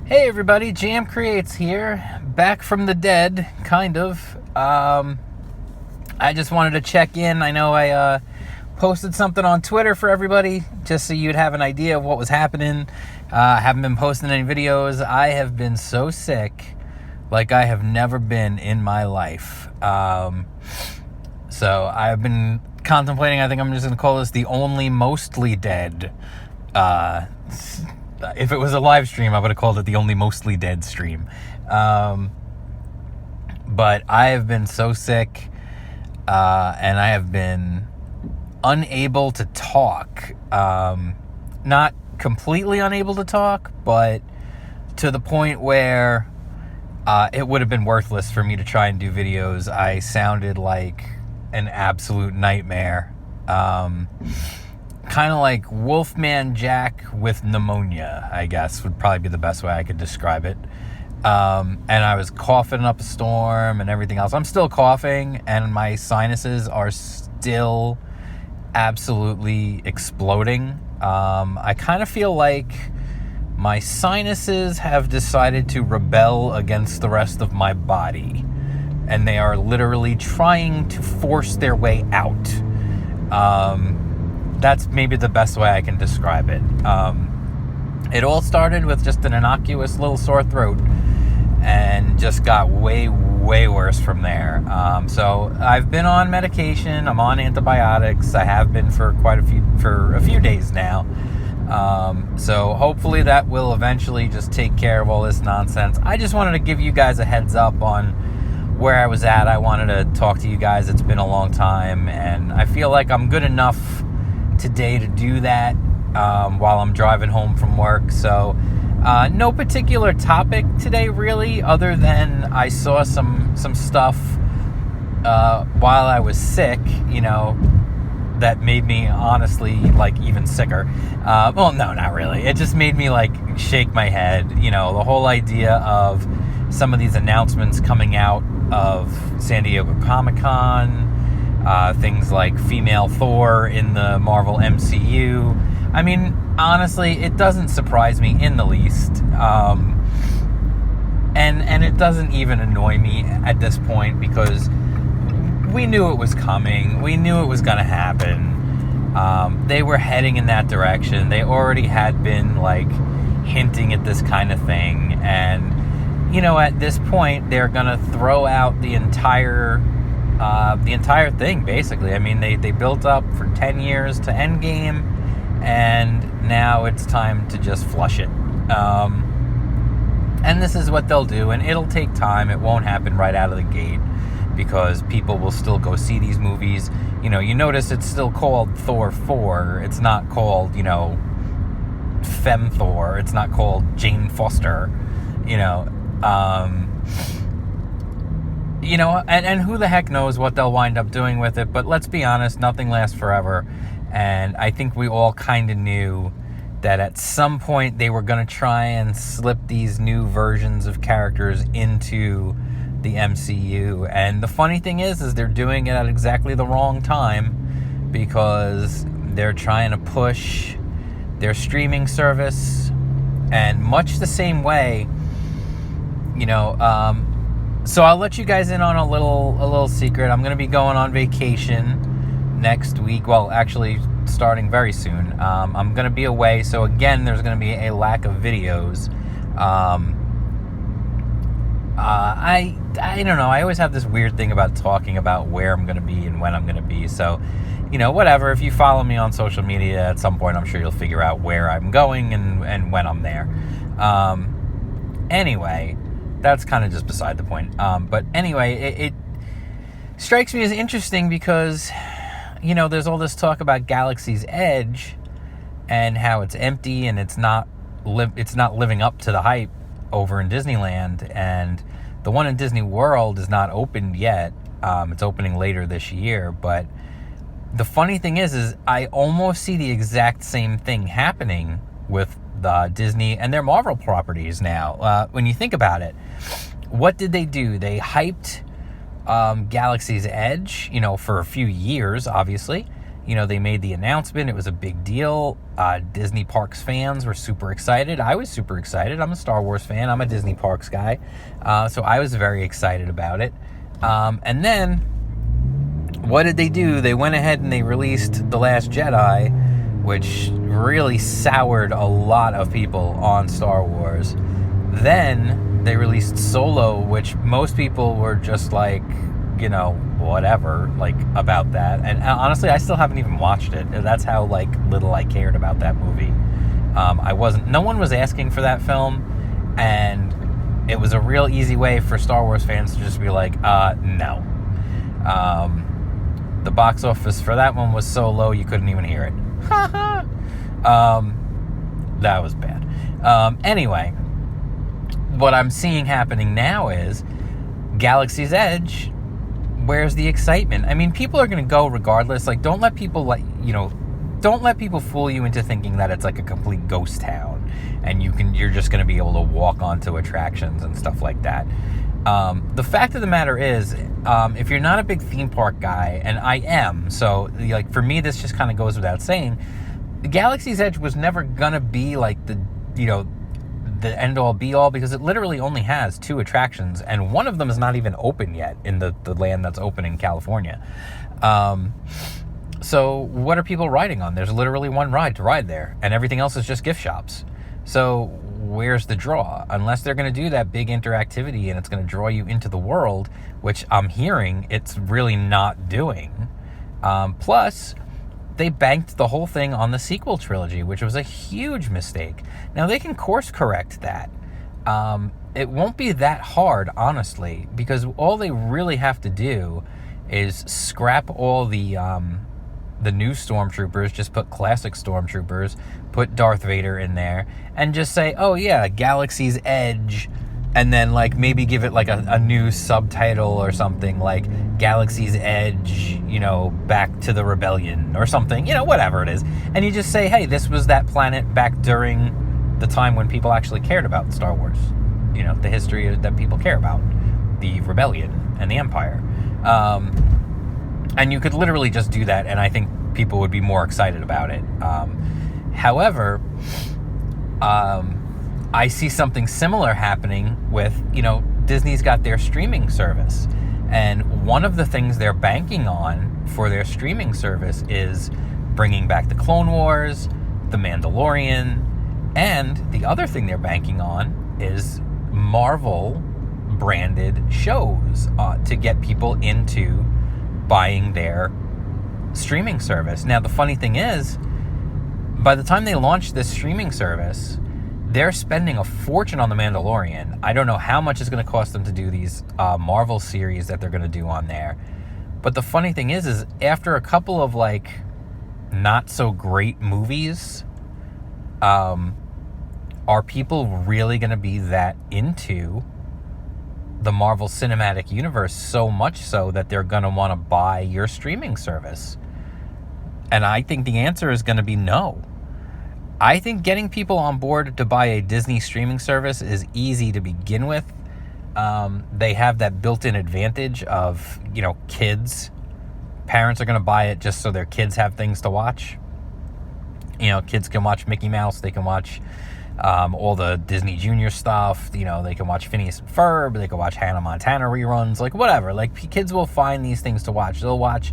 Hey everybody, Jam Creates here, back from the dead, kind of. I just wanted to check in. I know I posted something on Twitter for everybody, just so you'd have an idea of what was happening. I haven't been posting any videos. I have been so sick, like I have never been in my life. So I've been contemplating, I think I'm just going to call this the only mostly dead. If it was a live stream, I would have called it the only mostly dead stream. But I have been so sick, and I have been unable to talk. Not completely unable to talk, but to the point where it would have been worthless for me to try and do videos. I sounded like an absolute nightmare. Kind of like Wolfman Jack with pneumonia, I guess, would probably be the best way I could describe it. And I was coughing up a storm and everything else. I'm still coughing, and my sinuses are still absolutely exploding. I kind of feel like my sinuses have decided to rebel against the rest of my body, and they are literally trying to force their way out. That's maybe the best way I can describe it. It all started with just an innocuous little sore throat and just got way, way worse from there. So I've been on medication. I'm on antibiotics. I have been for a few days now. So hopefully that will eventually just take care of all this nonsense. I just wanted to give you guys a heads up on where I was at. I wanted to talk to you guys. It's been a long time, and I feel like I'm good enough today to do that while I'm driving home from work. So no particular topic today really, other than I saw some stuff while I was sick, that made me honestly like even sicker. Well, no, not really. It just made me like shake my head. The whole idea of some of these announcements coming out of San Diego Comic-Con, things like female Thor in the Marvel MCU. I mean, honestly, it doesn't surprise me in the least. And it doesn't even annoy me at this point, because we knew it was coming. We knew it was going to happen. They were heading in that direction. They already had been like hinting at this kind of thing. And, at this point, they're going to throw out the entire thing, basically. I mean, they built up for 10 years to Endgame, and now it's time to just flush it. And this is what they'll do, and it'll take time. It won't happen right out of the gate, because people will still go see these movies. You notice it's still called Thor 4. It's not called, Femme Thor. It's not called Jane Foster, and who the heck knows what they'll wind up doing with it. But let's be honest, nothing lasts forever. And I think we all kind of knew that at some point they were going to try and slip these new versions of characters into the MCU. And the funny thing is they're doing it at exactly the wrong time, because they're trying to push their streaming service, and much the same way, so I'll let you guys in on a little secret. I'm going to be going on vacation next week. Well, actually, starting very soon. I'm going to be away, so again, there's going to be a lack of videos. I don't know. I always have this weird thing about talking about where I'm going to be and when I'm going to be. So, whatever. If you follow me on social media, at some point, I'm sure you'll figure out where I'm going and when I'm there. Anyway, that's kind of just beside the point. But anyway, it strikes me as interesting because, there's all this talk about Galaxy's Edge and how it's empty and it's not living up to the hype over in Disneyland. And the one in Disney World is not opened yet. It's opening later this year. But the funny thing is I almost see the exact same thing happening with the Disney and their Marvel properties now. When you think about it, what did they do? They hyped Galaxy's Edge, for a few years, obviously. They made the announcement. It was a big deal. Disney Parks fans were super excited. I was super excited. I'm a Star Wars fan. I'm a Disney Parks guy. So I was very excited about it. And then, what did they do? They went ahead and they released The Last Jedi, which really soured a lot of people on Star Wars. Then they released Solo, which most people were just like, whatever, like, about that. And honestly, I still haven't even watched it. That's how, like, little I cared about that movie. No one was asking for that film, and it was a real easy way for Star Wars fans to just be like, no. The box office for that one was so low you couldn't even hear it. That was bad. Anyway, what I'm seeing happening now is Galaxy's Edge. Where's the excitement? I mean, people are going to go regardless. Like, don't let people fool you into thinking that it's like a complete ghost town and you're just going to be able to walk onto attractions and stuff like that. The fact of the matter is, if you're not a big theme park guy, and I am, so like for me, this just kind of goes without saying, Galaxy's Edge was never going to be like the end all be all, because it literally only has 2 attractions, and one of them is not even open yet in the land that's open in California. So what are people riding on? There's literally one ride to ride there, and everything else is just gift shops. So where's the draw? Unless they're going to do that big interactivity and it's going to draw you into the world, which I'm hearing it's really not doing. Plus, they banked the whole thing on the sequel trilogy, which was a huge mistake. Now, they can course correct that. It won't be that hard, honestly, because all they really have to do is scrap all the new stormtroopers, just put classic stormtroopers, put Darth Vader in there, and just say, oh yeah, Galaxy's Edge, and then like maybe give it like a new subtitle or something, like Galaxy's Edge, Back to the Rebellion or something, whatever it is. And you just say, hey, this was that planet back during the time when people actually cared about Star Wars. The history that people care about, the Rebellion and the Empire. And you could literally just do that, and I think people would be more excited about it. However, I see something similar happening with, Disney's got their streaming service. And one of the things they're banking on for their streaming service is bringing back the Clone Wars, the Mandalorian, and the other thing they're banking on is Marvel branded shows to get people into buying their streaming service. Now, the funny thing is, by the time they launch this streaming service, they're spending a fortune on The Mandalorian. I don't know how much it's going to cost them to do these Marvel series that they're going to do on there. But the funny thing is after a couple of like not so great movies, are people really going to be that into the Marvel Cinematic Universe so much so that they're going to want to buy your streaming service? And I think the answer is going to be no. I think getting people on board to buy a Disney streaming service is easy to begin with. They have that built-in advantage of, kids. Parents are going to buy it just so their kids have things to watch. Kids can watch Mickey Mouse. They can watch all the Disney Junior stuff. They can watch Phineas and Ferb. They can watch Hannah Montana reruns, like whatever. Like, kids will find these things to watch. They'll watch,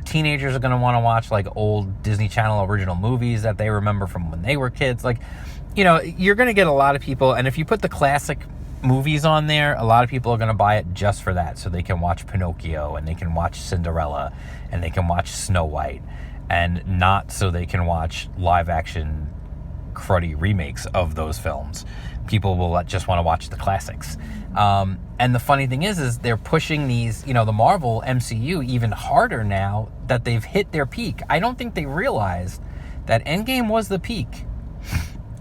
teenagers are going to want to watch like old Disney Channel original movies that they remember from when they were kids. Like, you're going to get a lot of people. And if you put the classic movies on there, a lot of people are going to buy it just for that. So they can watch Pinocchio, and they can watch Cinderella, and they can watch Snow White, and not so they can watch live action cruddy remakes of those films. People will just want to watch the classics. And the funny thing is they're pushing these, the Marvel MCU even harder now that they've hit their peak. I don't think they realized that Endgame was the peak.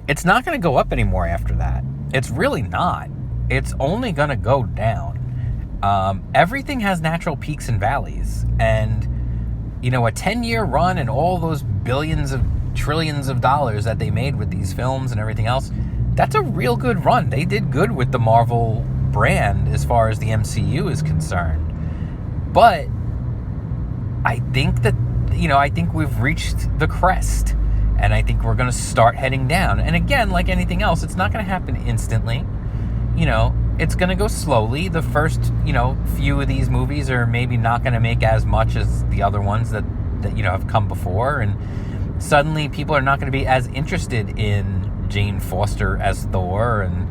It's not going to go up anymore after that. It's really not. It's only going to go down. Everything has natural peaks and valleys. And, a 10-year run and all those billions of trillions of dollars that they made with these films and everything else, that's a real good run. They did good with the Marvel brand as far as the MCU is concerned. But I think that I think we've reached the crest, and I think we're going to start heading down. And again, like anything else, it's not going to happen instantly. It's going to go slowly. The first, few of these movies are maybe not going to make as much as the other ones that have come before. And suddenly people are not going to be as interested in Jane Foster as Thor and,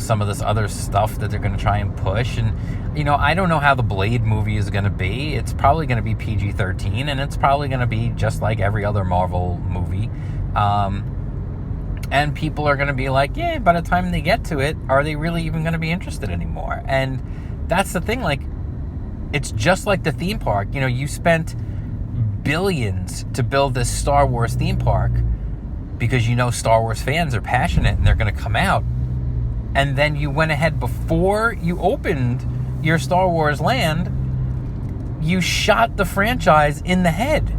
some of this other stuff that they're going to try and push. And, I don't know how the Blade movie is going to be. It's probably going to be PG-13, and it's probably going to be just like every other Marvel movie. And people are going to be like, yeah, by the time they get to it, are they really even going to be interested anymore? And that's the thing. Like, it's just like the theme park. You spent billions to build this Star Wars theme park because Star Wars fans are passionate and they're going to come out. And then you went ahead before you opened your Star Wars land, you shot the franchise in the head.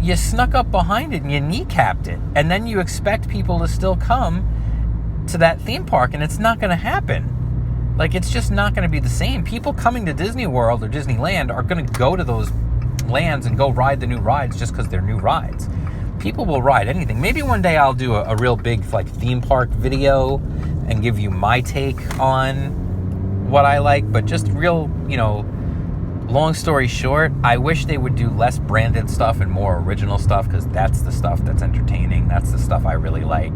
You snuck up behind it and you kneecapped it. And then you expect people to still come to that theme park, and it's not going to happen. Like, it's just not going to be the same. People coming to Disney World or Disneyland are going to go to those lands and go ride the new rides just because they're new rides. People will ride anything. Maybe one day I'll do a real big theme park video and give you my take on what I like, but just real, long story short, I wish they would do less branded stuff and more original stuff, because that's the stuff that's entertaining. That's the stuff I really like.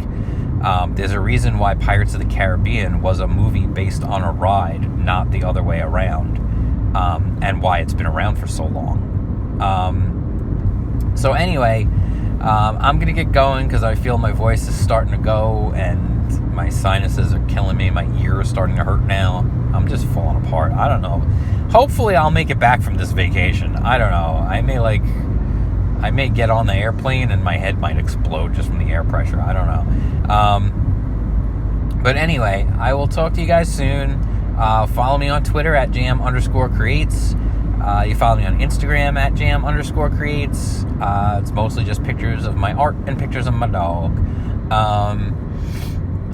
There's a reason why Pirates of the Caribbean was a movie based on a ride, not the other way around, and why it's been around for so long. So anyway, I'm going to get going because I feel my voice is starting to go and my sinuses are killing me. My ear is starting to hurt now. I'm just falling apart. I don't know. Hopefully I'll make it back from this vacation. I don't know. I may get on the airplane and my head might explode just from the air pressure. I don't know. But anyway, I will talk to you guys soon. Follow me on Twitter at jam_creates. You follow me on Instagram at jam_creates. It's mostly just pictures of my art and pictures of my dog.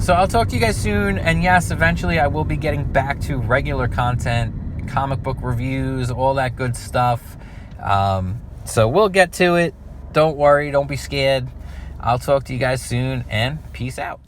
So I'll talk to you guys soon. And yes, eventually I will be getting back to regular content, comic book reviews, all that good stuff. So we'll get to it. Don't worry. Don't be scared. I'll talk to you guys soon, and peace out.